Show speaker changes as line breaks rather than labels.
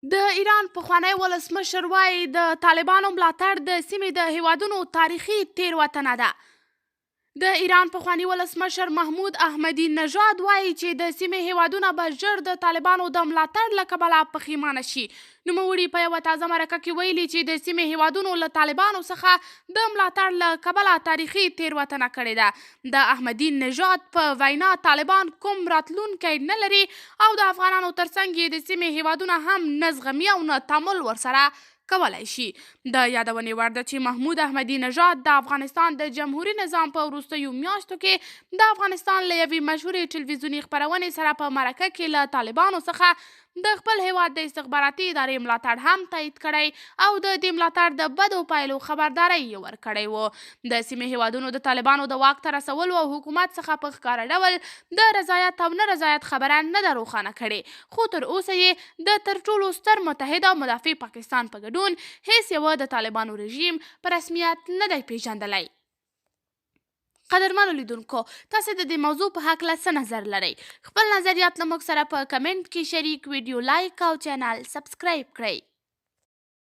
د ایران پخوانی ولسمشر وایي د طالبانو ملاتړ د سیمې د هیوادونو تاریخي تیروتنه ده. د ایران پخوانی ولسمشر محمود احمدی نژاد وایي چې د سیمې هیوادونه به ژر د طالبانو د ملاتړ له کبله پښیمانه شي. نوموړي په یوه تازه مرکه کې ویلي چې د سیمې هیوادونو له طالبانو څخه د ملاتړ له کبله تاریخي تیروتنه کړې ده. د احمدی نژاد په وینا طالبان کوم راتلونکی نه لري او د افغانانو ترڅنګ یې د سیمې هیوادونه هم نه زغمي او نه تعامل ورسره کولای شي. د یادونې وړ ده چې محمود احمدی نژاد د افغانستان د جمهوري نظام په وروستیو میاشتو کې د افغانستان له یوې مشهورې ټلویزیوني خپرونې سره په مرکه کې له طالبانو څخه د خپل هیواد د استخباراتي ادارې ملاتړ هم تایید کړی او د دې ملاتړ د بدو پایلو خبرداری یې ورکړی و. د سیمې هیوادونو د طالبانو د واک ته رسولو او حکومت څخه په ښکاره ډول د رضایت او نه رضایت خبره نه ده روښانه کړې، خو تر اوسه یې د تر ټولو ستر متحد او مدافع پاکستان په ګډون هیڅ یوه د طالبانو رژیم په رسمیت نه دی پیژندلی. قدرمنو لیدونکو، تاسې د دې موضوع په هکله څه نظر لرئ؟ خپل نظریات له موږ سره په کمنټ کې شریک، ویډیو لایک او چینل سبسکرایب کړئ.